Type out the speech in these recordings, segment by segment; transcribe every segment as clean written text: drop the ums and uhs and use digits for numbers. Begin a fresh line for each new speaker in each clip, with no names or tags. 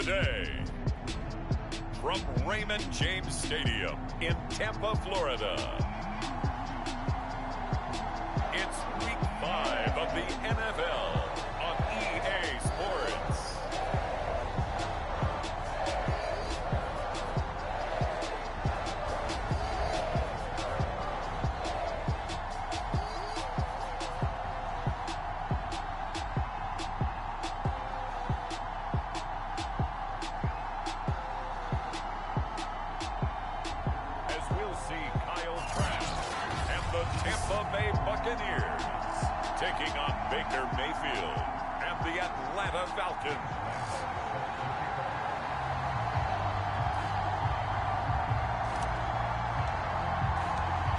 Today, from Raymond James Stadium in Tampa, Florida, it's Week 5 of the NFL on EA Sports. Tampa Bay Buccaneers taking on Baker Mayfield and the Atlanta Falcons.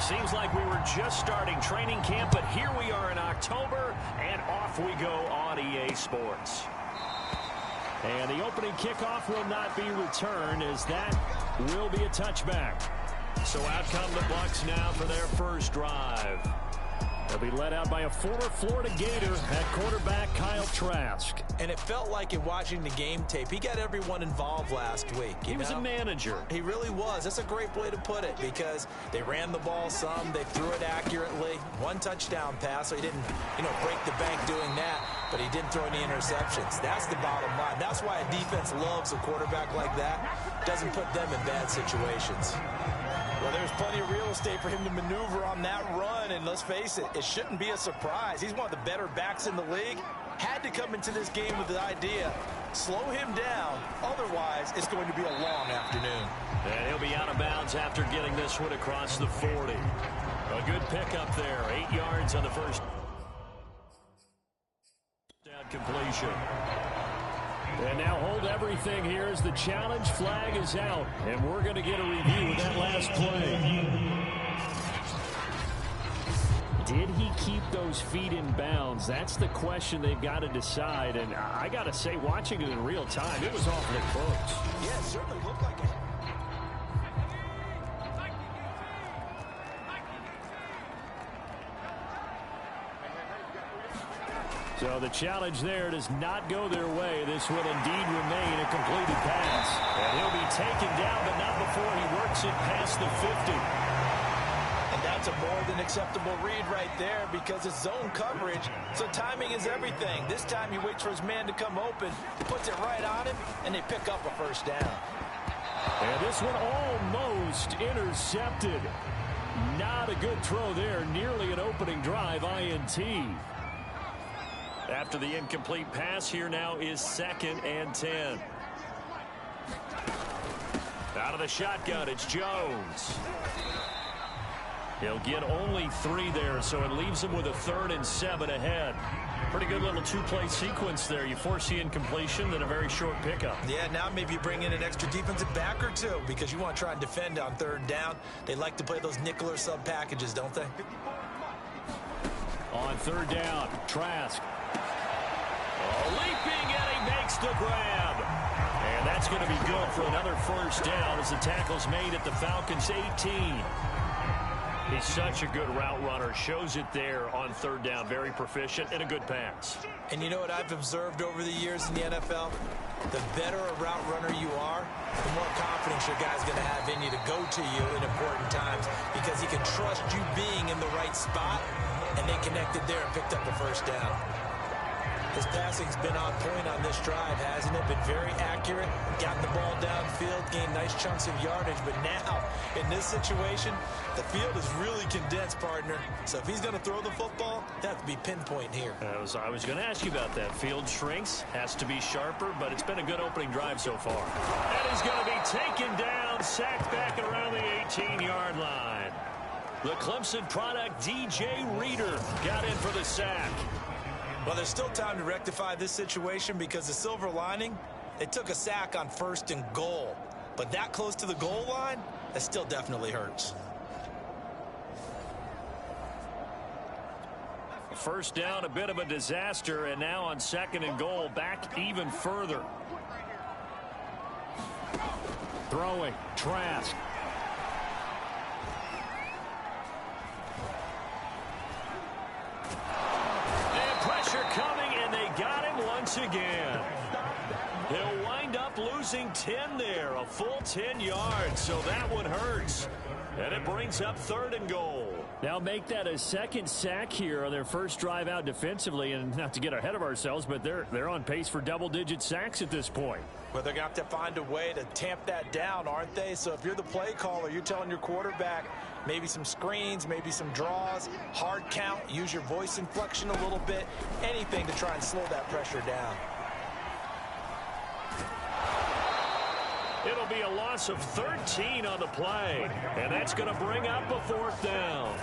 Seems like we were just starting training camp, but here we are in October, and off we go on EA Sports. And the opening kickoff will not be returned, as that will be a touchback. So out come the Bucs now for their first drive. They'll be led out by a former Florida Gator at quarterback Kyle Trask.
And it felt like in watching the game tape, he got everyone involved last week.
He was a manager.
He really was. That's a great way to put it, because they ran the ball some, they threw it accurately. One touchdown pass, so he didn't, break the bank doing that, but he didn't throw any interceptions. That's the bottom line. That's why a defense loves a quarterback like that. Doesn't put them in bad situations. Well, there's plenty of real estate for him to maneuver on that run, and let's face it, it shouldn't be a surprise. He's one of the better backs in the league. Had to come into this game with the idea, slow him down, otherwise it's going to be a long afternoon.
And he'll be out of bounds after getting this one across the 40. A good pickup there, 8 yards on the first down completion. And now hold everything here as the challenge flag is out. And we're going to get a review of that last play. Did he keep those feet in bounds? That's the question they've got to decide. And I got to say, watching it in real time, it was awfully close.
Yeah, it certainly looked like it.
So the challenge there does not go their way. This will indeed remain a completed pass. And he'll be taken down, but not before he works it past the 50.
And that's a more than acceptable read right there, because it's zone coverage, so timing is everything. This time he waits for his man to come open, puts it right on him, and they pick up a first down.
And this one almost intercepted. Not a good throw there. Nearly an opening drive INT. After the incomplete pass, here now is 2nd and 10. Out of the shotgun, it's Jones. He'll get only 3 there, so it leaves him with a 3rd and 7 ahead. Pretty good little two-play sequence there. You force the incompletion, then a very short pickup.
Yeah, now maybe you bring in an extra defensive back or two, because you want to try and defend on 3rd down. They like to play those nickel or sub packages, don't they?
On 3rd down, Trask. Leaping, and he makes the grab. And that's going to be good for another first down as the tackle's made at the Falcons' 18. He's such a good route runner. Shows it there on 3rd down. Very proficient and a good pass.
And you know what I've observed over the years in the NFL? The better a route runner you are, the more confidence your guy's going to have in you to go to you in important times, because he can trust you being in the right spot, and they connected there and picked up the first down. His passing's been on point on this drive, hasn't it? Been very accurate, gotten the ball downfield, gained nice chunks of yardage. But now, in this situation, the field is really condensed, partner. So if he's going to throw the football, that has to be pinpoint here.
I was going to ask you about that. Field shrinks, has to be sharper, but it's been a good opening drive so far. And he's going to be taken down, sacked back around the 18-yard line. The Clemson product, DJ Reader, got in for the sack.
Well, there's still time to rectify this situation, because the silver lining, they took a sack on 1st and goal. But that close to the goal line, that still definitely hurts.
First down, a bit of a disaster, and now on 2nd and goal, back even further. Throwing, Trask. And pressure coming, and they got him once again. He'll wind up up losing 10 there, a full 10 yards, so that one hurts. And it brings up 3rd and goal.
Now make that a second sack here on their first drive out defensively, and not to get ahead of ourselves, but they're on pace for double-digit sacks at this point.
Well, they're going to have to find a way to tamp that down, aren't they? So if you're the play caller, you're telling your quarterback maybe some screens, maybe some draws, hard count, use your voice inflection a little bit, anything to try and slow that pressure down.
It'll be a loss of 13 on the play, and that's going to bring up a 4th down.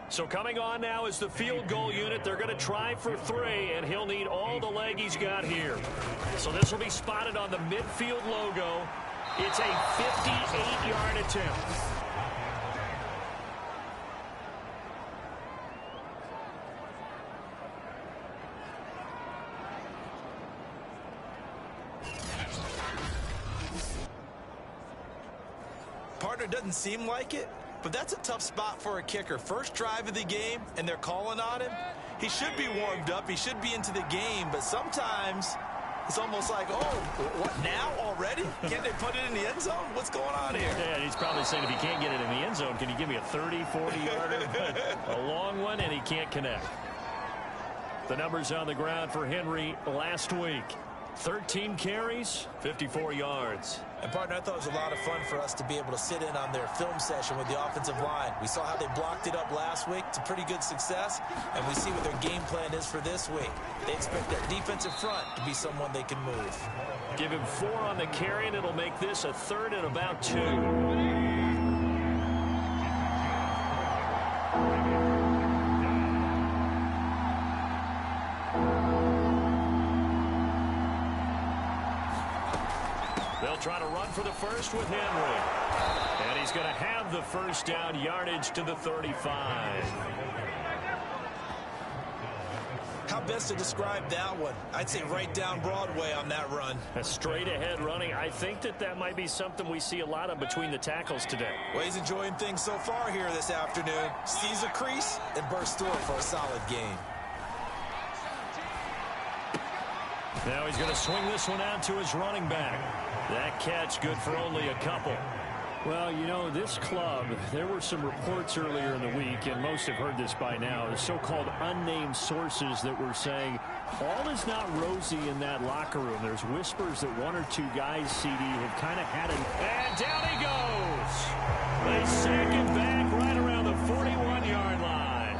So coming on now is the field goal unit. They're going to try for 3, and he'll need all the leg he's got here. So this will be spotted on the midfield logo. It's a 58-yard attempt.
Partner, doesn't seem like it, but that's a tough spot for a kicker. First drive of the game, and they're calling on him. He should be warmed up. He should be into the game, but sometimes it's almost like, oh, what now already? Can't they put it in the end zone? What's going on here?
Yeah, he's probably saying if he can't get it in the end zone, can you give me a 30, 40-yarder? A long one, and he can't connect. The numbers on the ground for Henry last week. 13 carries, 54 yards.
And, partner, I thought it was a lot of fun for us to be able to sit in on their film session with the offensive line. We saw how they blocked it up last week. It's a pretty good success, and we see what their game plan is for this week. They expect that defensive front to be someone they can move.
Give him 4 on the carry, and it'll make this a 3rd and about 2. Trying to run for the first with Henry. And he's going to have the first down, yardage to the 35.
How best to describe that one? I'd say right down Broadway on that run.
A straight ahead running. I think that might be something we see a lot of between the tackles today.
Well, he's enjoying things so far here this afternoon. Sees a crease and bursts through it for a solid gain.
Now he's going to swing this one out to his running back. That catch good for only a couple.
Well, you know, this club, there were some reports earlier in the week, and most have heard this by now, the so-called unnamed sources that were saying all is not rosy in that locker room. There's whispers that 1 or 2 guys, CD, have kind of had an...
And down he goes. They sack him back right around the 41-yard line.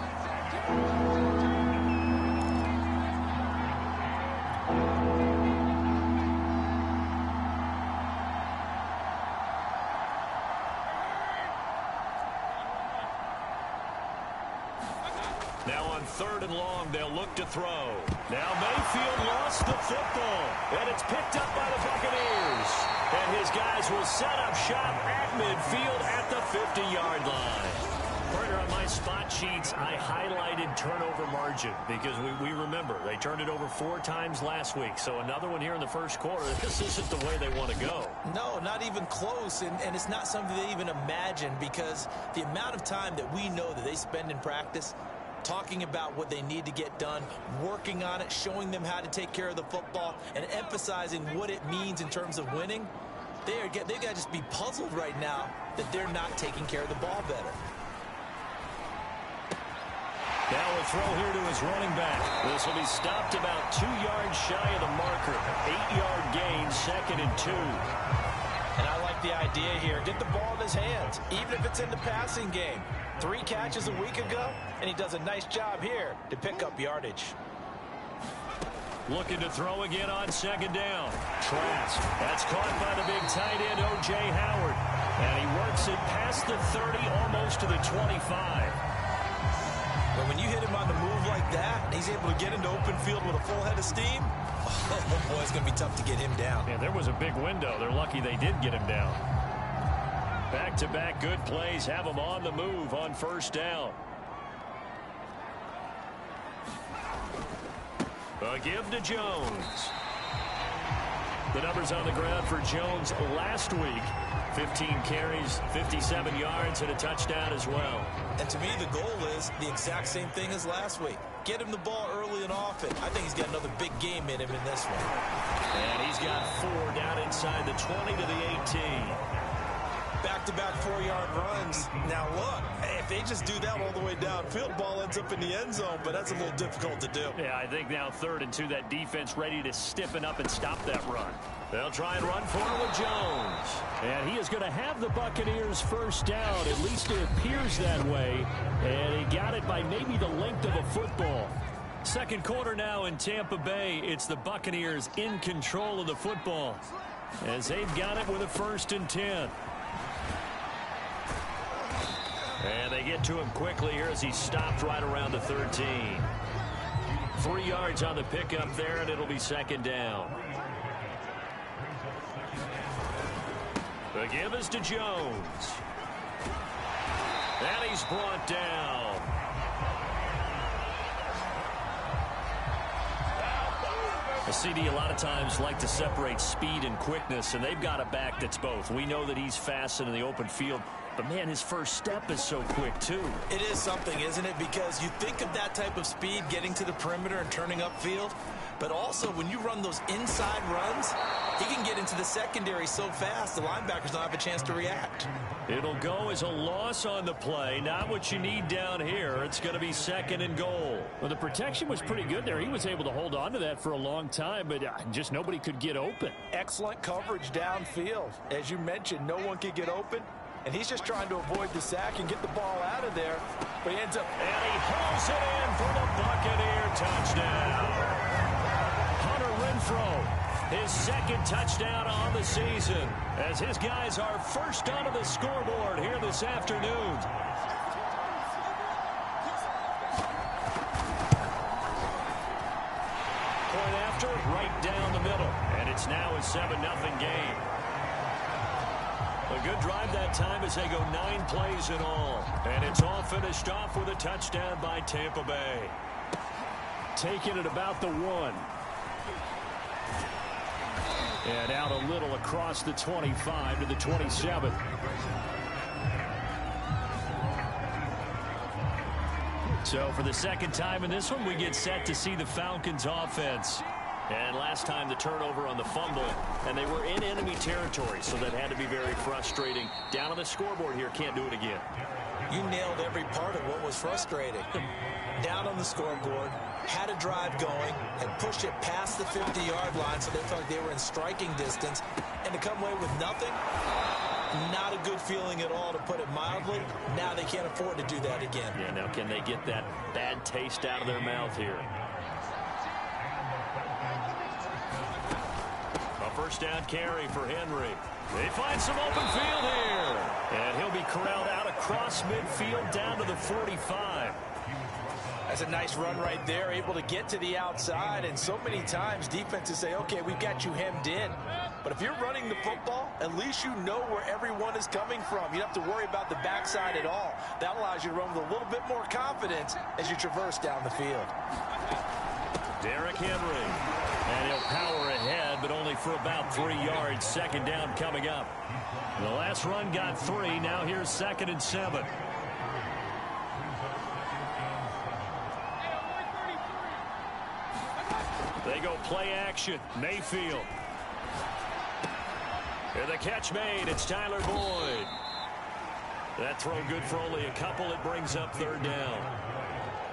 Now on 3rd and long, they'll look to throw. Now Mayfield lost the football, and it's picked up by the Buccaneers. And his guys will set up shop at midfield at the 50-yard line. Partner, on my spot sheets, I highlighted turnover margin because we remember they turned it over 4 times last week. So another one here in the first quarter. This isn't the way they want to go.
No, not even close, and it's not something they even imagine because the amount of time that we know that they spend in practice talking about what they need to get done, working on it, showing them how to take care of the football, and emphasizing what it means in terms of winning. They've got to just be puzzled right now that they're not taking care of the ball better.
Now a throw here to his running back. This will be stopped about 2 yards shy of the marker. 8-yard gain, 2nd and 2.
And I like the idea here. Get the ball in his hands, even if it's in the passing game. 3 catches a week ago, and he does a nice job here to pick up yardage.
Looking to throw again on 2nd down. Trask. That's caught by the big tight end, O.J. Howard. And he works it past the 30, almost to the 25.
But when you hit him on the move like that, and he's able to get into open field with a full head of steam, oh boy, it's going to be tough to get him down.
Yeah, there was a big window. They're lucky they did get him down.
Back-to-back good plays have him on the move on 1st down. A give to Jones. The numbers on the ground for Jones last week. 15 carries, 57 yards, and a touchdown as well.
And to me, the goal is the exact same thing as last week. Get him the ball early and often. I think he's got another big game in him in this one.
And he's got 4 down inside the 20 to the 18.
Back-to-back 4-yard runs. Now, look, if they just do that all the way downfield, ball ends up in the end zone, but that's a little difficult to do.
Yeah, I think now 3rd and 2, that defense ready to stiffen up and stop that run. They'll try and run for it with Jones.
And he is going to have the Buccaneers first down. At least it appears that way. And he got it by maybe the length of a football.
Second quarter now in Tampa Bay. It's the Buccaneers in control of the football as they've got it with a 1st and 10. And they get to him quickly here as he stopped right around the 13. 3 yards on the pickup there, and it'll be 2nd down. The give is to Jones. And he's brought down. The CD a lot of times like to separate speed and quickness, and they've got a back that's both. We know that he's fast in the open field, but, man, his first step is so quick, too.
It is something, isn't it? Because you think of that type of speed getting to the perimeter and turning upfield, but also when you run those inside runs, he can get into the secondary so fast the linebackers don't have a chance to react.
It'll go as a loss on the play. Not what you need down here. It's going to be 2nd and goal.
Well, the protection was pretty good there. He was able to hold on to that for a long time, but just nobody could get open.
Excellent coverage downfield. As you mentioned, no one could get open, and he's just trying to avoid the sack and get the ball out of there. But he ends up...
And he pulls it in for the Buccaneer touchdown. Hunter Renfrow, his 2nd touchdown on the season, as his guys are first onto the scoreboard here this afternoon. Point after, right down the middle, and it's now a 7-0 game. A good drive that time as they go 9 plays in all. And it's all finished off with a touchdown by Tampa Bay.
Taking it about the 1. And out a little across the 25 to the 27.
So for the 2nd time in this one, we get set to see the Falcons offense. And last time the turnover on the fumble, and they were in enemy territory, so that had to be very frustrating. Down on the scoreboard here, can't do it again.
You nailed every part of what was frustrating. Down on the scoreboard, had a drive going, and pushed it past the 50-yard line so they felt like they were in striking distance, and to come away with nothing, not a good feeling at all, to put it mildly. Now they can't afford to do that again.
Yeah, now can they get that bad taste out of their mouth here? First down carry for Henry. They find some open field here. And he'll be corralled out across midfield down to the 45.
That's a nice run right there, able to get to the outside. And so many times defenses say, okay, we've got you hemmed in. But if you're running the football, at least you know where everyone is coming from. You don't have to worry about the backside at all. That allows you to run with a little bit more confidence as you traverse down the field.
Derrick Henry. And he'll power ahead, but only for about 3 yards. 2nd down coming up. The last run got 3. Now here's 2nd and 7. They go play action. Mayfield. And the catch made. It's Tyler Boyd. That throw good for only a couple. It brings up 3rd down.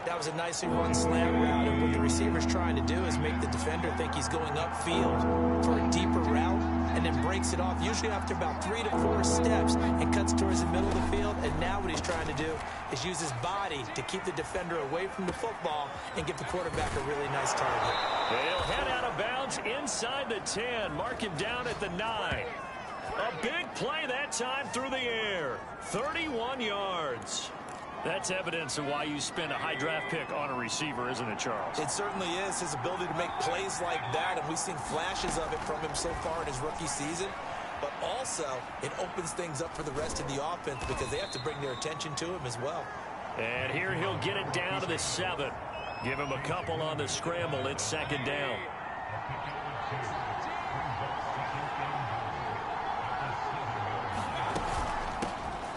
That was a nicely run slant route, and what the receiver's trying to do is make the defender think he's going upfield for a deeper route, and then breaks it off, usually after about 3 to 4 steps, and cuts towards the middle of the field. And now what he's trying to do is use his body to keep the defender away from the football and give the quarterback a really nice target.
He'll head out of bounds inside the 10. Mark him down at the 9. A big play that time through the air. 31 yards. That's evidence of why you spend a high draft pick on a receiver, isn't it, Charles?
It certainly is. His ability to make plays like that, and we've seen flashes of it from him so far in his rookie season. But also, it opens things up for the rest of the offense because they have to bring their attention to him as well.
And here he'll get it down to the 7. Give him a couple on the scramble. It's 2nd down.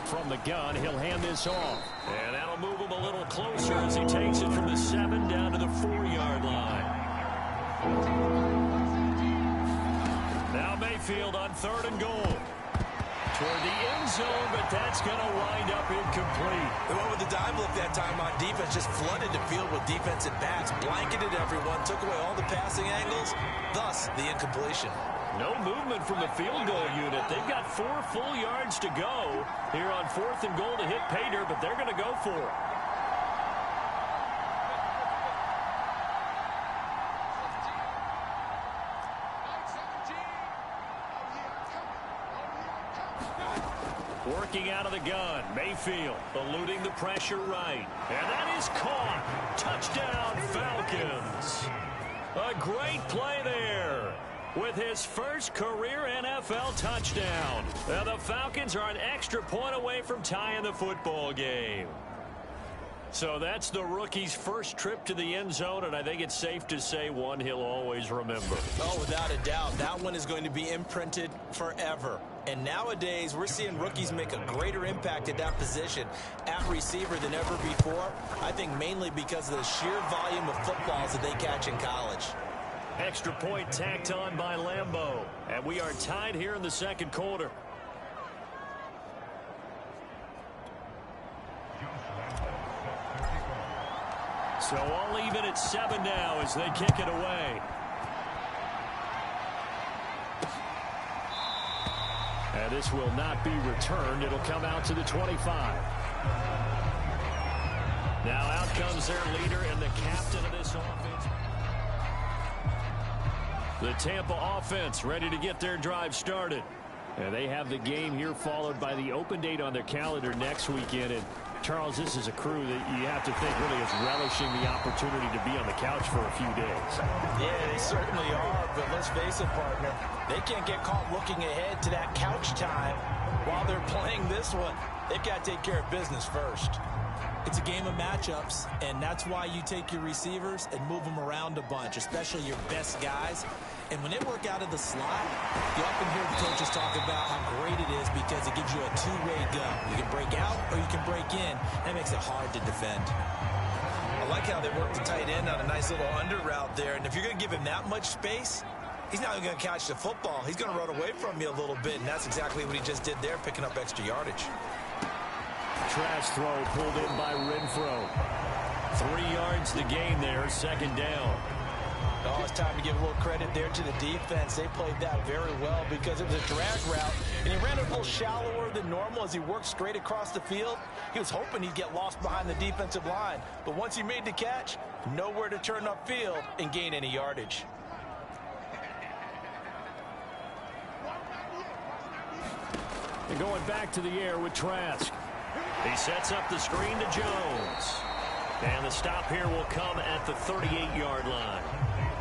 From the gun, he'll hand this off. And that'll move him a little closer as he takes it from the 7 down to the 4-yard line. Now Mayfield on 3rd and goal. Toward the end zone, but that's going to wind up incomplete.
They went with the dive look that time on defense, just flooded the field with defensive backs, blanketed everyone, took away all the passing angles, thus the incompletion.
No movement from the field goal unit. They've got 4 full yards to go here on 4th and goal to hit Pater, but they're going to go for it. Working out of the gun, Mayfield eluding the pressure right. And that is caught. Touchdown, Falcons. A great play there with his first career NFL touchdown. Now the Falcons are an extra point away from tying the football game. So that's the rookie's first trip to the end zone, and I think it's safe to say one he'll always remember.
Oh, without a doubt. That one is going to be imprinted forever. And nowadays, we're seeing rookies make a greater impact at that position at receiver than ever before. I think mainly because of the sheer volume of footballs that they catch in college.
Extra point tacked on by Lambeau. And we are tied here in the second quarter. So all even at 7 now as they kick it away. And this will not be returned. It'll come out to the 25. Now out comes their leader and the captain of this offense. The Tampa offense ready to get their drive started. And they have the game here followed by the open date on their calendar next weekend. And Charles, this is a crew that you have to think really is relishing the opportunity to be on the couch for a few days.
Yeah, they certainly are, but let's face it, partner. They can't get caught looking ahead to that couch time while they're playing this one. They've got to take care of business first. It's a game of matchups, and that's why you take your receivers and move them around a bunch, especially your best guys. And when they work out of the slot, you often hear the coaches talk about how great it is because it gives you a two-way go. You can break out or you can break in. That makes it hard to defend. I like how they work the tight end on a nice little under route there. And if you're going to give him that much space, he's not even going to catch the football. He's going to run away from you a little bit, and that's exactly what he just did there, picking up extra yardage.
Trash throw pulled in by Renfro. 3 yards the gain there, second down.
Oh, it's time to give a little credit there to the defense. They played that very well because it was a drag route, and he ran it a little shallower than normal as he worked straight across the field. He was hoping he'd get lost behind the defensive line, but once he made the catch, nowhere to turn upfield and gain any yardage.
And going back to the air with Trask. He sets up the screen to Jones. And the stop here will come at the 38-yard line.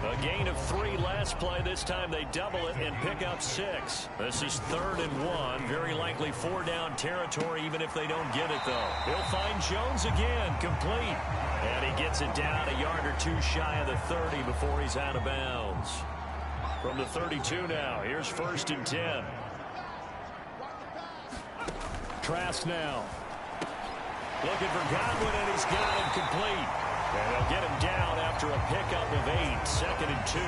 A gain of 3 last play. This time they double it and pick up 6. This is 3rd and 1. Very likely 4-down territory even if they don't get it, though. He'll find Jones again, complete. And he gets it down a yard or 2 shy of the 30 before he's out of bounds. From the 32 now, here's 1st and 10. Trask now. Looking for Godwin, and he's got him complete. And they'll get him down after a pickup of 8, 2nd and 2.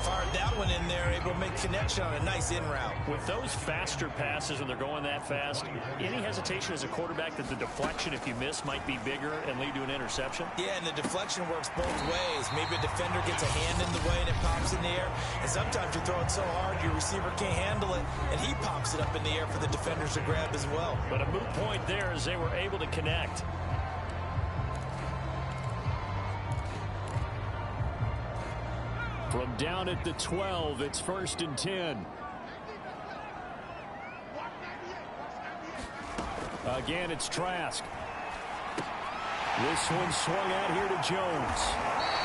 Fired that one in there, able to make connection on a nice in route.
With those faster passes when they're going that fast, any hesitation as a quarterback that the deflection, if you miss, might be bigger and lead to an interception?
Yeah, and the deflection works both ways. Maybe a defender gets a hand in the way and it pops in the air. And sometimes you throw it so hard your receiver can't handle it, and he pops it up in the air for the defenders to grab as well.
But a moot point there as they were able to connect. From down at the 12, it's 1st and 10. Again, it's Trask. This one swung out here to Jones.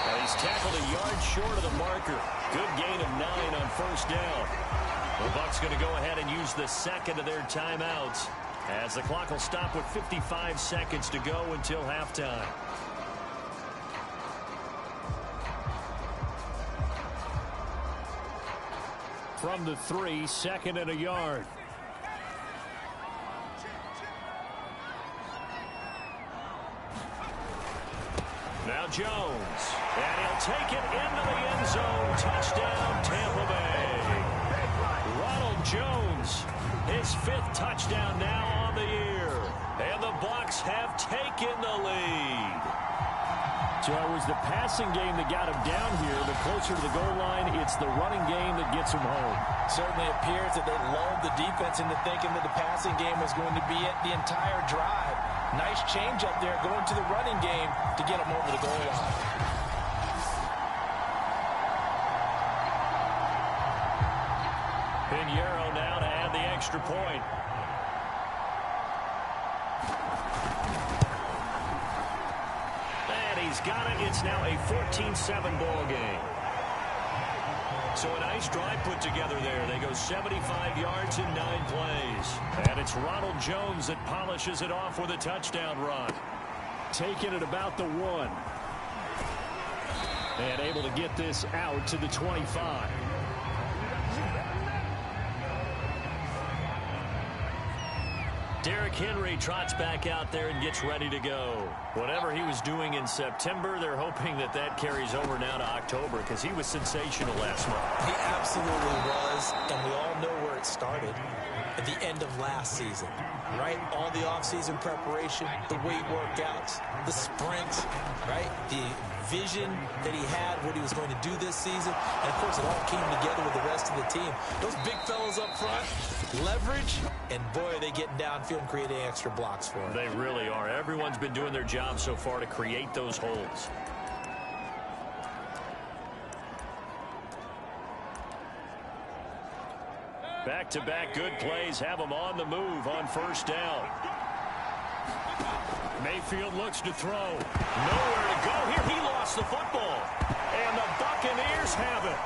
And he's tackled a yard short of the marker. Good gain of 9 on 1st down. The Bucs going to go ahead and use the second of their timeouts as the clock will stop with 55 seconds to go until halftime. from the 3, 2nd and a yard. Now Jones, and he'll take it into the end zone. Touchdown, Tampa Bay. Ronald Jones, his 5th touchdown now on the year. And the Bucs have taken the lead. So it was the passing game that got him down here, but closer to the goal line, it's the running game that gets him home.
Certainly appears that they lulled the defense into thinking that the passing game was going to be it the entire drive. Nice change up there going to the running game to get him over the goal line.
Pinheiro now to add the extra point. And he's got it. It's now a 14-7 ball game. So a nice drive put together there. They go 75 yards in 9 plays. And it's Ronald Jones that polishes it off with a touchdown run.
Taking it about the 1. And able to get this out to the 25.
Derrick Henry trots back out there and gets ready to go. Whatever he was doing in September, they're hoping that that carries over now to October because he was sensational last month.
He absolutely was, and we all know where it started. At the end of last season, right? All the offseason preparation, the weight workouts, the sprints, right? The vision that he had, what he was going to do this season. And, of course, it all came together with the rest of the team. Those big fellas up front, leverage, and, boy, are they getting downfield and creating extra blocks for him.
They really are. Everyone's been doing their job so far to create those holes. Back-to-back good plays have them on the move on first down.
Mayfield looks to throw.
Nowhere to go here. He lost the football. And the Buccaneers have it.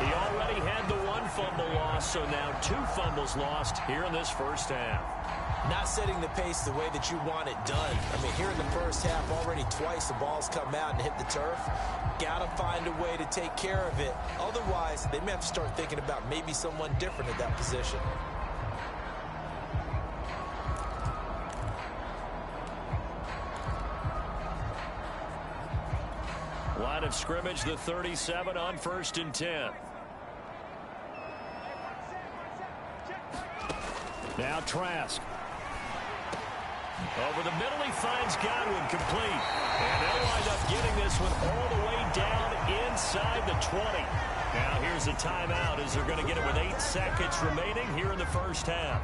He already had the 1 fumble loss, so now 2 fumbles lost here in this first half.
Not setting the pace the way that you want it done. I mean, here in the first half, already twice the ball's come out and hit the turf. Got to find a way to take care of it. Otherwise, they may have to start thinking about maybe someone different at that position.
Line of scrimmage, the 37 on 1st and 10.
Now Trask.
Over the middle, he finds Godwin complete. And they'll wind up getting this one all the way down inside the 20. Now here's a timeout as they're going to get it with 8 seconds remaining here in the first half.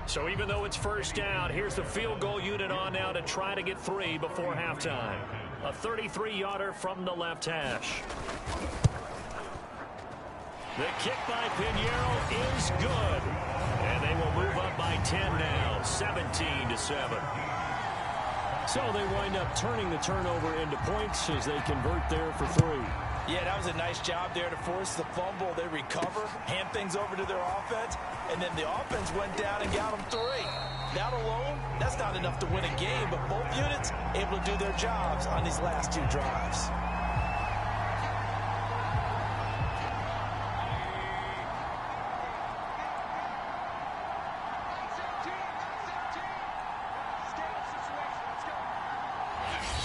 So even though it's first down, here's the field goal unit on now to try to get 3 before halftime. A 33-yarder from the left hash. The kick by Pinheiro is good. And they will move up by 10 now, 17-7.
So they wind up turning the turnover into points as they convert there for 3.
Yeah, that was a nice job there to force the fumble. They recover, hand things over to their offense, and then the offense went down and got them 3. That alone, that's not enough to win a game, but both units able to do their jobs on these last 2 drives.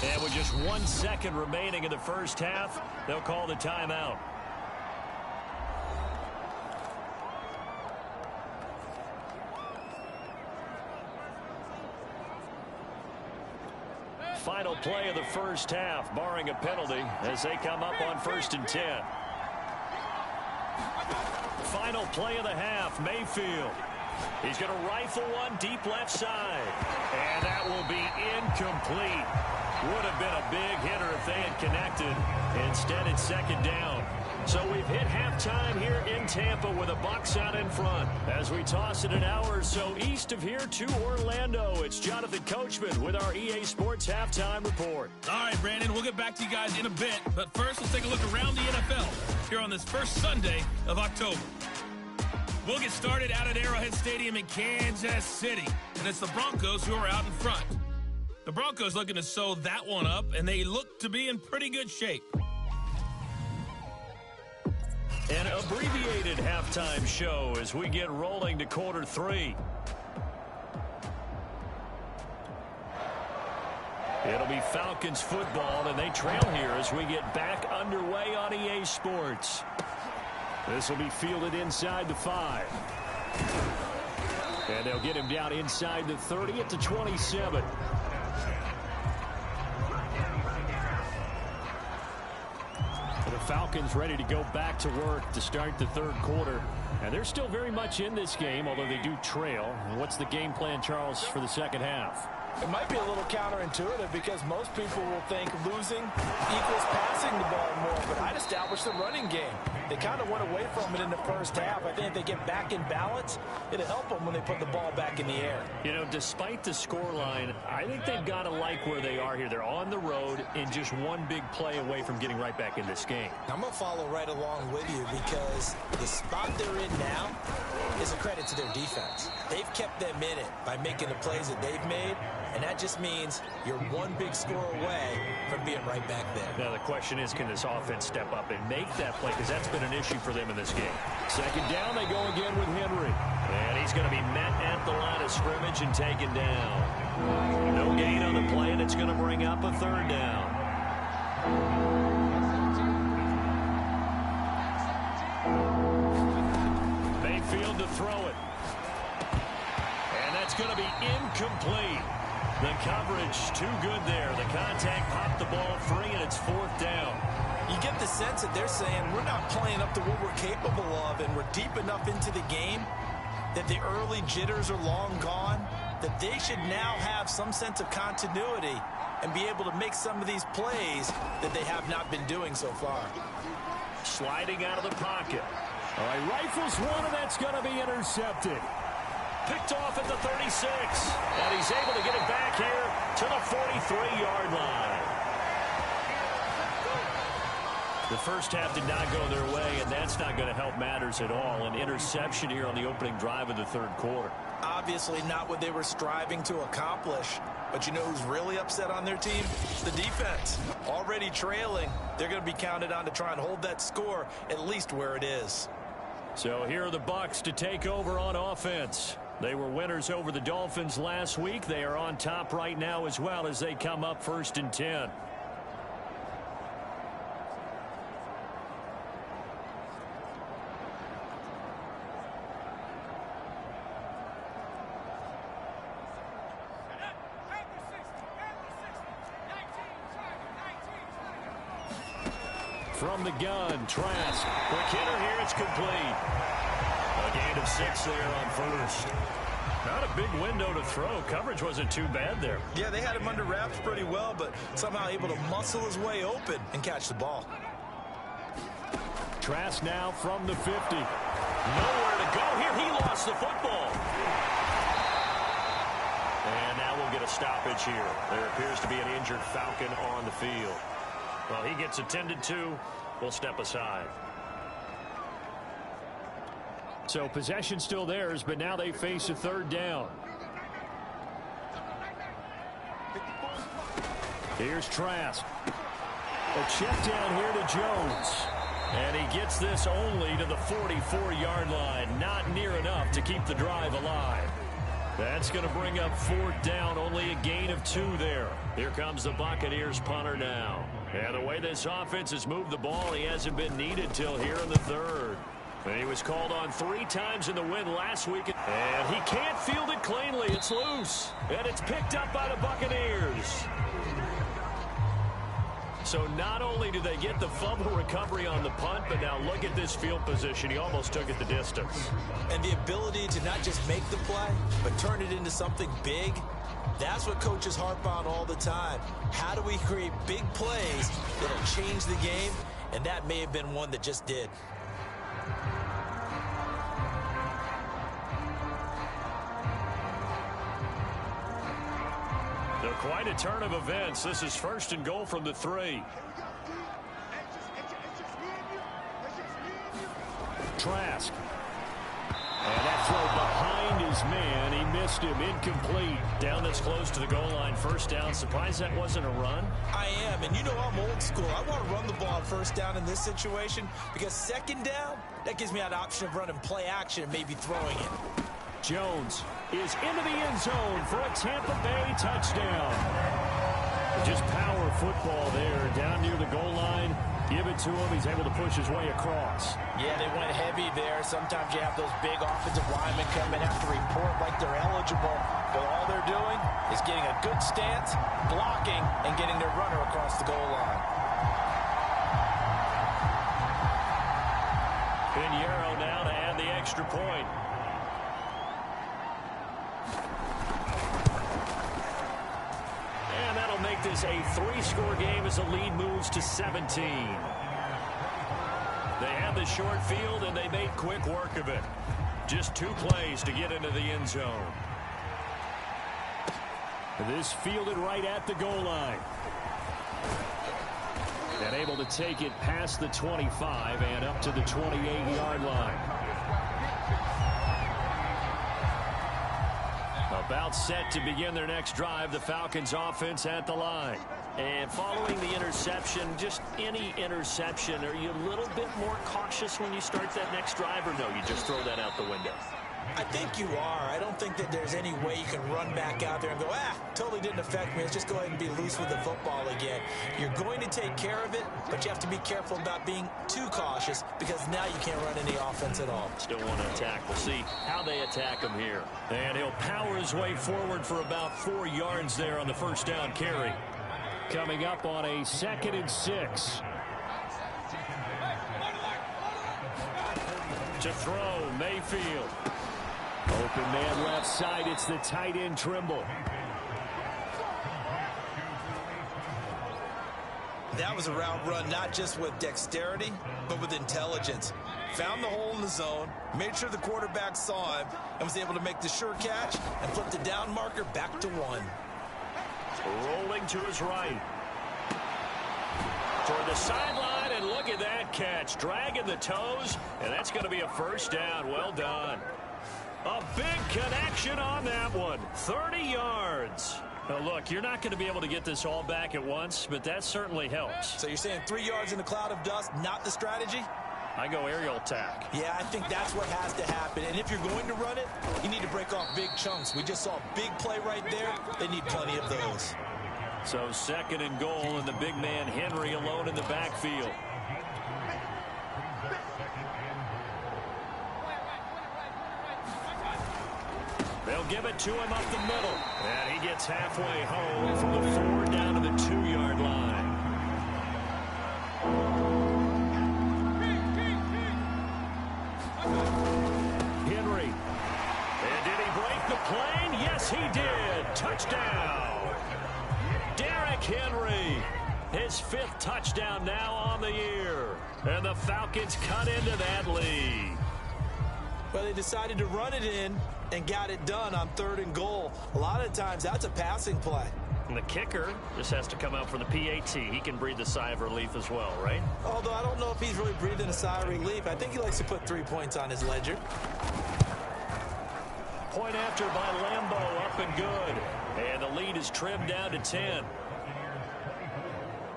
And with just 1 second remaining in the first half, they'll call the timeout. Final play of the first half, barring a penalty, as they come up on 1st and 10. Final play of the half, Mayfield. He's going to rifle one deep left side. And that will be incomplete. Would have been a big hitter if they had connected. Instead, it's 2nd down. So we've hit halftime here in Tampa with the Bucs out in front. As we toss it an hour or so east of here to Orlando, it's Jonathan Coachman with our EA Sports Halftime Report.
All right, Brandon, we'll get back to you guys in a bit. But first, let's take a look around the NFL here on this first Sunday of October. We'll get started out at Arrowhead Stadium in Kansas City. And it's the Broncos who are out in front. The Broncos looking to sew that one up, and they look to be in pretty good shape.
An abbreviated halftime show as we get rolling to quarter 3. It'll be Falcons football, and they trail here as we get back underway on EA Sports. This will be fielded inside the 5. And they'll get him down inside the 30 at the 27. The Falcons ready to go back to work to start the third quarter. And they're still very much in this game, although they do trail. What's the game plan, Charles, for the second half?
It might be a little counterintuitive because most people will think losing equals passing the ball more, but I'd establish the running game. They kind of went away from it in the first half. I think if they get back in balance, it'll help them when they put the ball back in the air.
You know, despite the scoreline, I think they've got to like where they are here. They're on the road and just one big play away from getting right back in this game.
I'm going to follow right along with you because the spot they're in now is a credit to their defense. They've kept them in it by making the plays that they've made, and that just means you're one big score away from being right back there.
Now, the question is, can this offense step up and make that play? Because that's been an issue for them in this game. Second down, they go again with Henry. And he's going to be met at the line of scrimmage and taken down. No gain on the play, and it's going to bring up a third down. Mayfield to throw it. And that's going to be incomplete. The coverage too good there. The contact popped the ball free, and it's fourth down.
You get the sense that they're saying we're not playing up to what we're capable of, and we're deep enough into the game that the early jitters are long gone, that they should now have some sense of continuity and be able to make some of these plays that they have not been doing so far.
Sliding out of the pocket. All right, rifles one, and that's going to be intercepted. Picked off at the 36, and he's able to get it back here to the 43-yard line. The first half did not go their way, and that's not going to help matters at all. An interception here on the opening drive of the third quarter.
Obviously not what they were striving to accomplish. But you know who's really upset on their team? The defense. Already trailing. They're going to be counted on to try and hold that score at least where it is.
So here are the Bucs to take over on offense. They were winners over the Dolphins last week. They are on top right now as well as they come up 1st and 10. From the gun, Trask. Quick hitter here, it's complete. A gain of 6 there on first. Not a big window to throw. Coverage wasn't too bad there.
Yeah, they had him under wraps pretty well, but somehow able to muscle his way open and catch the ball.
Trask now from the 50. Nowhere to go here. He lost the football. And now we'll get a stoppage here. There appears to be an injured Falcon on the field. Well, he gets attended to. We'll step aside. So possession still theirs, but now they face a third down. Here's Trask. A check down here to Jones. And he gets this only to the 44-yard line. Not near enough to keep the drive alive. That's going to bring up 4th down. Only a gain of 2 there. Here comes the Buccaneers punter now. And the way this offense has moved the ball, he hasn't been needed till here in the third. And he was called on 3 times in the win last week. And he can't field it cleanly. It's loose. And it's picked up by the Buccaneers. So not only do they get the fumble recovery on the punt, but now look at this field position. He almost took it the distance.
And the ability to not just make the play, but turn it into something big, that's what coaches harp on all the time. How do we create big plays that'll change the game? And that may have been one that just did.
So quite a turn of events. This is 1st and goal from the 3. Trask.
throw behind his man. He missed him. Incomplete. Down this close to the goal line. First down. Surprised that wasn't a run?
I am, and you know I'm old school. I want to run the ball on first down in this situation because second down, that gives me an option of running play action and maybe throwing it.
Jones is into the end zone for a Tampa Bay touchdown. Just power football there down near the goal line. Give it to him. He's able to push his way across.
Yeah, they went heavy there. Sometimes you have those big offensive linemen come and have to report like they're eligible, but all they're doing is getting a good stance, blocking, and getting their runner across the goal line.
Pinheiro now to add the extra point. And that'll make this a 3-score game as the lead moves to 17. They had the short field, and they made quick work of it. Just 2 plays to get into the end zone. This fielded right at the goal line. And able to take it past the 25 and up to the 28-yard line. About set to begin their next drive, the Falcons offense at the line.
And following the interception, just any interception, are you a little bit more cautious when you start that next drive, or no, you just throw that out the window?
I think you are. I don't think that there's any way you can run back out there and go, totally didn't affect me. Let's just go ahead and be loose with the football again. You're going to take care of it, but you have to be careful about being too cautious because now you can't run any offense at all.
Still want to attack. We'll see how they attack him here.
And he'll power his way forward for about 4 yards there on the first down carry. Coming up on a 2nd and 6. To throw, Mayfield. Open man left side. It's the tight end Trimble.
That was a route run not just with dexterity, but with intelligence. Found the hole in the zone, made sure the quarterback saw him, and was able to make the sure catch and flip the down marker back to 1.
Rolling to his right. Toward the sideline, and look at that catch. Dragging the toes, and that's going to be a first down. Well done. A big connection on that one. 30 yards. Now, look, you're not going to be able to get this all back at once, but that certainly helps.
So you're saying 3 yards in a cloud of dust, not the strategy?
I go aerial attack.
Yeah, I think that's what has to happen. And if you're going to run it, you need to break off big chunks. We just saw a big play right there. They need plenty of those.
So 2nd and goal, and the big man Henry alone in the backfield. They'll give it to him up the middle. And he gets halfway home from the 4 down to the 2-yard line. Henry. And did he break the plane? Yes, he did. Touchdown. Derrick Henry. His 5th touchdown now on the year. And the Falcons cut into that lead.
Well, they decided to run it in and got it done on 3rd and goal. A lot of times, that's a passing play.
And the kicker just has to come out for the PAT. He can breathe a sigh of relief as well, right?
Although I don't know if he's really breathing a sigh of relief. I think he likes to put 3 points on his ledger.
Point after by Lambo, up and good. And the lead is trimmed down to 10.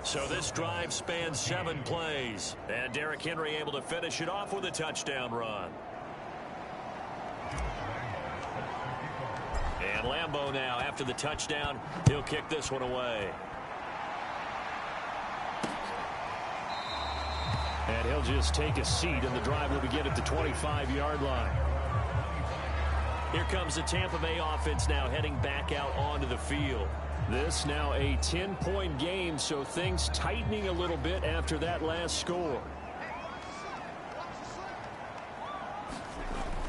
So this drive spans 7 plays. And Derrick Henry able to finish it off with a touchdown run. And Lambo now, after the touchdown, he'll kick this one away. And he'll just take a seat, and the drive will begin at the 25-yard line.
Here comes the Tampa Bay offense now heading back out onto the field.
This now a 10-point game, so things tightening a little bit after that last score.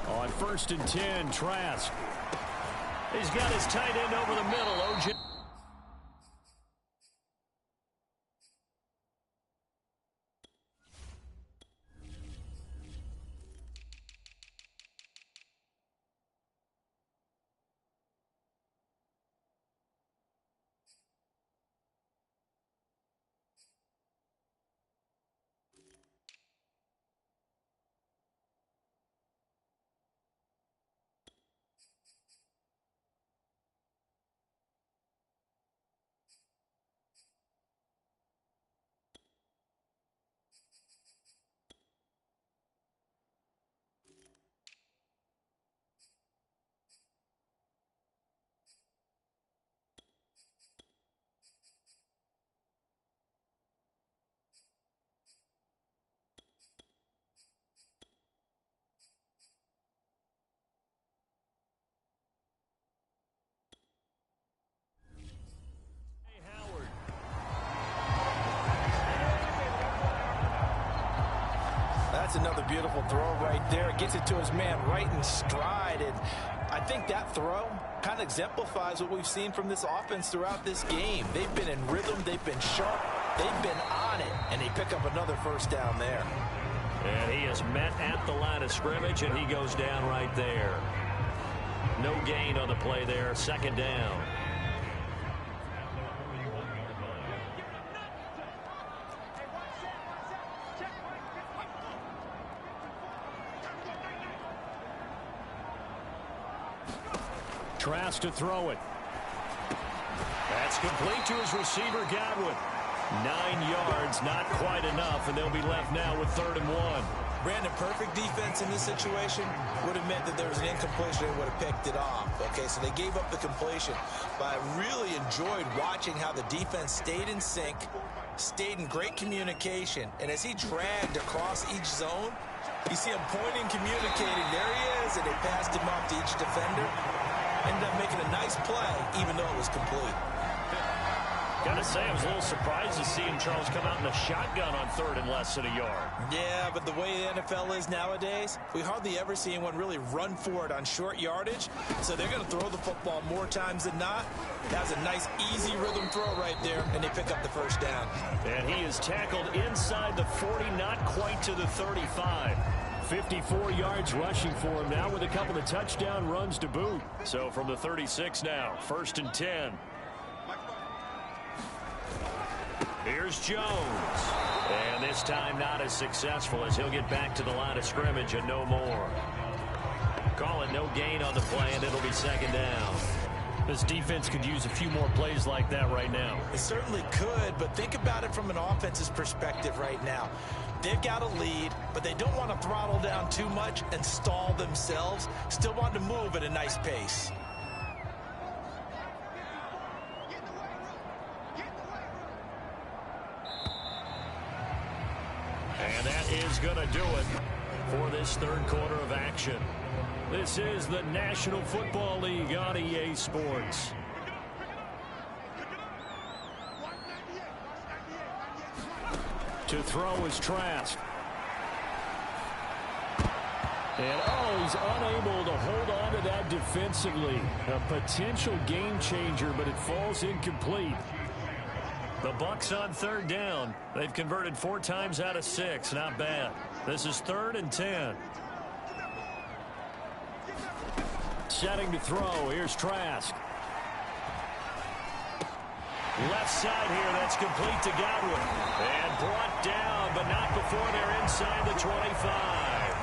On 1st and 10, Trask. He's got his tight end over the middle. O.J.
That's another beautiful throw right there. Gets it to his man right in stride. And I think that throw kind of exemplifies what we've seen from this offense throughout this game. They've been in rhythm. They've been sharp. They've been on it. And they pick up another first down there.
And he is met at the line of scrimmage, and he goes down right there. No gain on the play there. Second down.
Trask to throw it.
That's complete to his receiver, Godwin. 9 yards, not quite enough, and they'll be left now with 3rd and 1.
Brandon, perfect defense in this situation would have meant that there was an incompletion and would have picked it off. Okay, so they gave up the completion. But I really enjoyed watching how the defense stayed in sync, stayed in great communication. And as he dragged across each zone, you see him pointing, communicating. There he is, and they passed him off to each defender. Ended up making a nice play, even though it was complete.
Gotta say, I was a little surprised to see him, Charles, come out in a shotgun on 3rd and less than a yard.
Yeah, but the way the NFL is nowadays, we hardly ever see anyone really run for it on short yardage. So they're going to throw the football more times than not. That was a nice, easy rhythm throw right there, and they pick up the first down.
And he is tackled inside the 40, not quite to the 35.
54 yards rushing for him now with a couple of touchdown runs to boot.
So from the 36 now, 1st and 10. Here's Jones. And this time not as successful as he'll get back to the line of scrimmage and no more. Call it no gain on the play, and it'll be 2nd down.
This defense could use a few more plays like that right now.
It certainly could, but think about it from an offense's perspective right now. They've got a lead, but they don't want to throttle down too much and stall themselves. Still want to move at a nice pace.
And that is going to do it for this 3rd quarter of action.
This is the National Football League on EA Sports. To throw is Trask. And, he's unable to hold on to that defensively. A potential game changer, but it falls incomplete.
The Bucs on 3rd down. They've converted 4 times out of 6. Not bad. This is 3rd and 10.
Setting to throw. Here's Trask.
Left side here. That's complete to Godwin. And brought down, but not before they're inside the 25.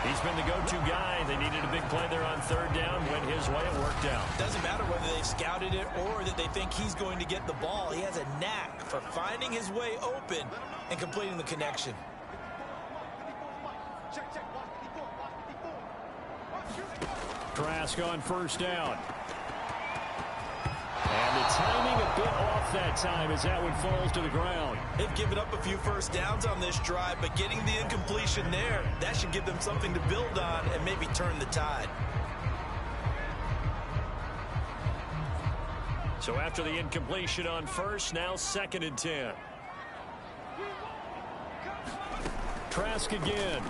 He's been the go-to guy. They needed a big play there on 3rd down. Went his way. It worked out.
Doesn't matter whether they've scouted it or that they think he's going to get the ball. He has a knack for finding his way open and completing the connection.
Trask on 1st down. And the timing a bit off that time as that one falls to the ground.
They've given up a few first downs on this drive, but getting the incompletion there, that should give them something to build on and maybe turn the tide.
So after the incompletion on 1st, now 2nd and 10.
Trask again.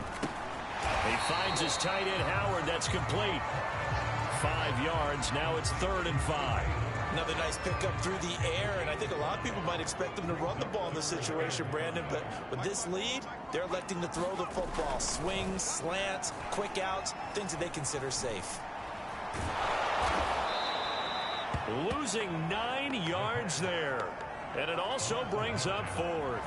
He finds his tight end, Howard. That's complete. 5 yards. Now it's 3rd and 5.
Another nice pickup through the air, and I think a lot of people might expect them to run the ball in this situation, Brandon, but with this lead, they're electing to throw the football. Swings, slants, quick outs, things that they consider safe.
Losing 9 yards there, and it also brings up 4th.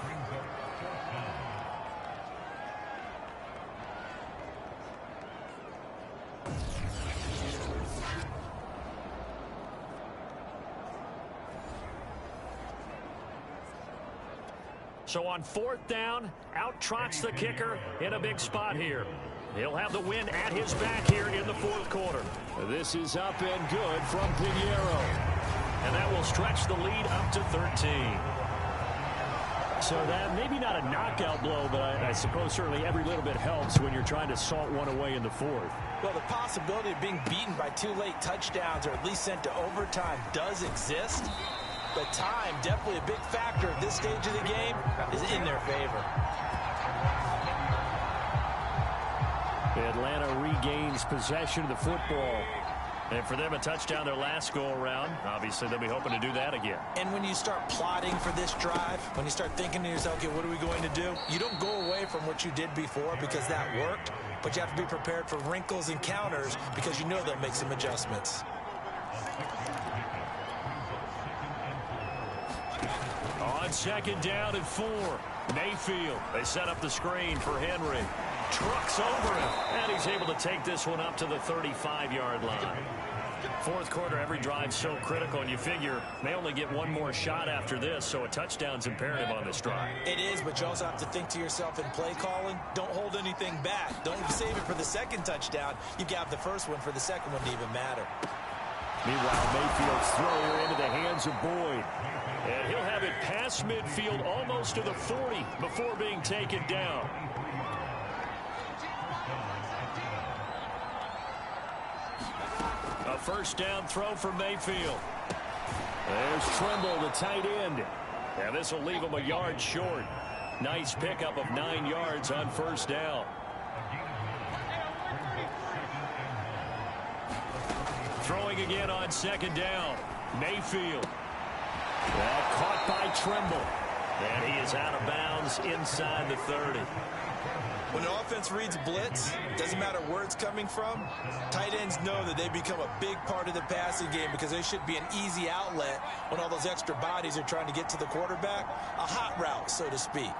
So on 4th down, out trots the kicker in a big spot here. He'll have the win at his back here in the 4th quarter.
This is up and good from Pinheiro.
And that will stretch the lead up to 13.
So that maybe not a knockout blow, but I suppose certainly every little bit helps when you're trying to salt one away in the 4th.
Well, the possibility of being beaten by 2 late touchdowns or at least sent to overtime does exist. But time, definitely a big factor at this stage of the game, is in their favor.
Atlanta regains possession of the football. And for them, a touchdown their last go-around. Obviously, they'll be hoping to do that again.
And when you start plotting for this drive, when you start thinking to yourself, okay, what are we going to do? You don't go away from what you did before because that worked, but you have to be prepared for wrinkles and counters because you know they'll make some adjustments.
On second down and 4, Mayfield. They set up the screen for Henry. Trucks over him, and he's able to take this one up to the 35-yard line. Fourth quarter, every drive's so critical, and you figure they only get one more shot after this, so a touchdown's imperative on this drive.
It is, but you also have to think to yourself in play calling, don't hold anything back. Don't save it for the second touchdown. You got the first one for the second one to even matter.
Meanwhile, Mayfield's throw here into the hands of Boyd. And he'll have it past midfield almost to the 40 before being taken down. A first down throw for Mayfield. There's Trimble, the tight end. And this will leave him a yard short. Nice pickup of 9 yards on first down. Throwing again on second down. Mayfield. That caught by Trimble. And he is out of bounds inside the 30.
When the offense reads blitz, doesn't matter where it's coming from, tight ends know that they become a big part of the passing game because they should be an easy outlet when all those extra bodies are trying to get to the quarterback. A hot route, so to speak.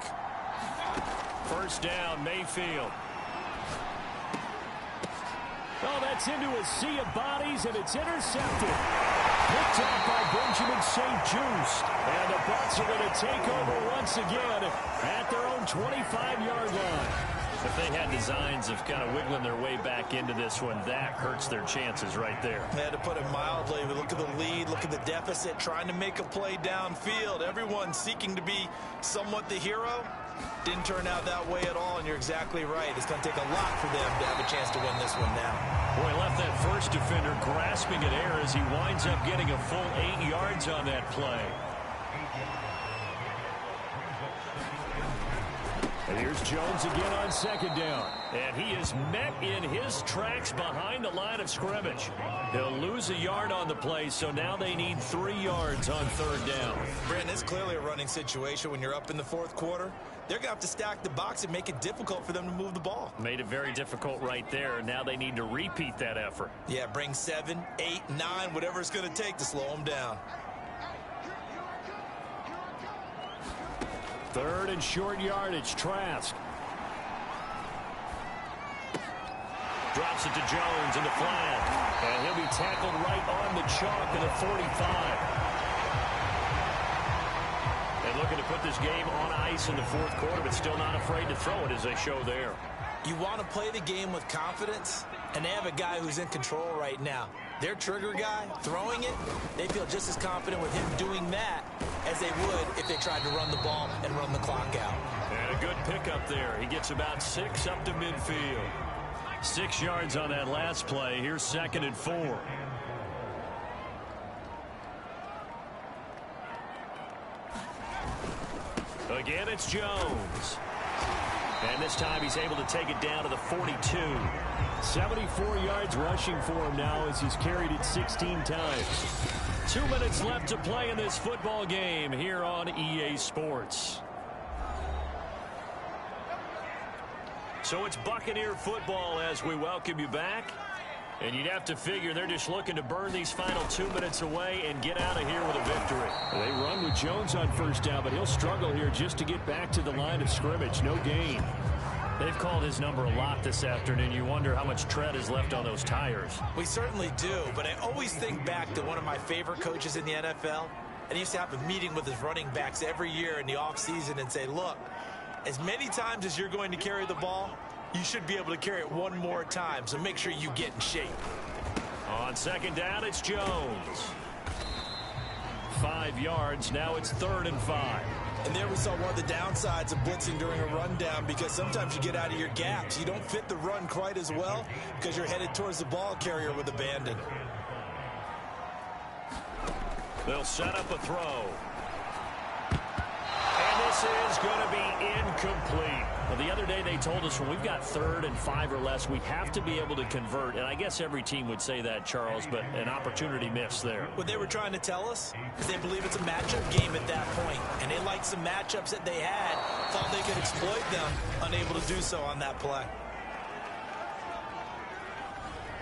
First down, Mayfield.
Oh, that's into a sea of bodies, and it's intercepted. Picked off by Benjamin St. Just. And the Bucs are going to take over once again at their own 25-yard line.
If they had designs of kind of wiggling their way back into this one, that hurts their chances right there.
They had to put it mildly. Look at the lead, look at the deficit, trying to make a play downfield. Everyone seeking to be somewhat the hero. Didn't turn out that way at all, and you're exactly right. It's going to take a lot for them to have a chance to win this one now.
Boy, left that first defender grasping at air as he winds up getting a full 8 yards on that play.
And here's Jones again on second down.
And he is met in his tracks behind the line of scrimmage. He'll lose a yard on the play, so now they need 3 yards on third down.
Brandon, it's clearly a running situation when you're up in the fourth quarter. They're going to have to stack the box and make it difficult for them to move the ball.
Made it very difficult right there. Now they need to repeat that effort.
Yeah, bring 7, 8, 9, whatever it's going to take to slow them down.
Third and short yardage, Trask.
Drops it to Jones in the flat. And he'll be tackled right on the chalk of the 45. And looking to put this game on ice in the fourth quarter, but still not afraid to throw it as they show there.
You want to play the game with confidence, and they have a guy who's in control right now. Their trigger guy, throwing it, they feel just as confident with him doing that as they would if they tried to run the ball and run the clock out.
And a good pickup there. He gets about 6 up to midfield. 6 yards on that last play. Here's second and 4. Again, it's Jones. And this time he's able to take it down to the 42.
74 yards rushing for him now as he's carried it 16 times.
2 minutes left to play in this football game here on EA Sports. So it's Buccaneer football as we welcome you back. And you'd have to figure they're just looking to burn these final 2 minutes away and get out of here with a victory.
They run with Jones on first down, but he'll struggle here just to get back to the line of scrimmage. No gain.
They've called his number a lot this afternoon. You wonder how much tread is left on those tires.
We certainly do, but I always think back to one of my favorite coaches in the NFL. And he used to have a meeting with his running backs every year in the offseason and say, look, as many times as you're going to carry the ball, you should be able to carry it one more time, so make sure you get in shape.
On second down, it's Jones. 5 yards, now it's 3rd and 5.
And there we saw one of the downsides of blitzing during a rundown because sometimes you get out of your gaps. You don't fit the run quite as well because you're headed towards the ball carrier with abandon.
They'll set up a throw. And this is going to be incomplete.
Well, the other day they told us when we've got 3rd and 5 or less, we have to be able to convert. And I guess every team would say that, Charles, but an opportunity missed there.
What they were trying to tell us is they believe it's a matchup game at that point. And they liked some matchups that they had, thought they could exploit them, unable to do so on that play.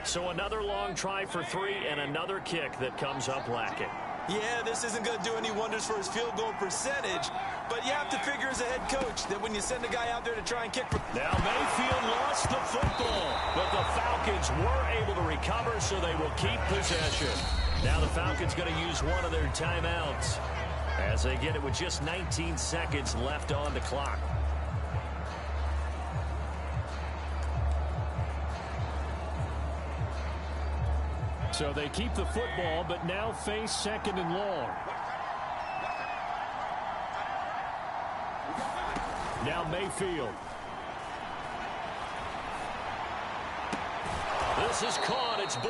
So another long try for 3 and another kick that comes up lacking.
Yeah, this isn't going to do any wonders for his field goal percentage, but you have to figure as a head coach that when you send a guy out there to try and kick for...
Now Mayfield lost the football, but the Falcons were able to recover, so they will keep possession. Now the Falcons going to use one of their timeouts as they get it with just 19 seconds left on the clock.
So they keep the football, but now face 2nd and long. Now Mayfield.
This is caught. It's Boyd.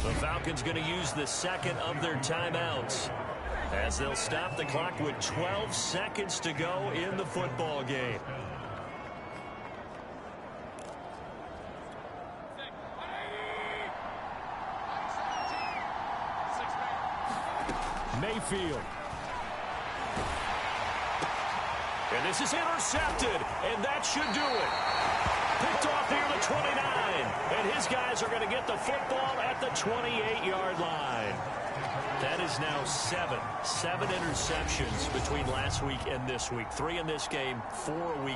The Falcons going to use the 2nd of their timeouts as they'll stop the clock with 12 seconds to go in the football game.
Mayfield.
And this is intercepted, and that should do it. Picked off near the 29, and his guys are going to get the football at the 28-yard line. That is now 7 interceptions between last week and this week. 3 in this game, 4 a week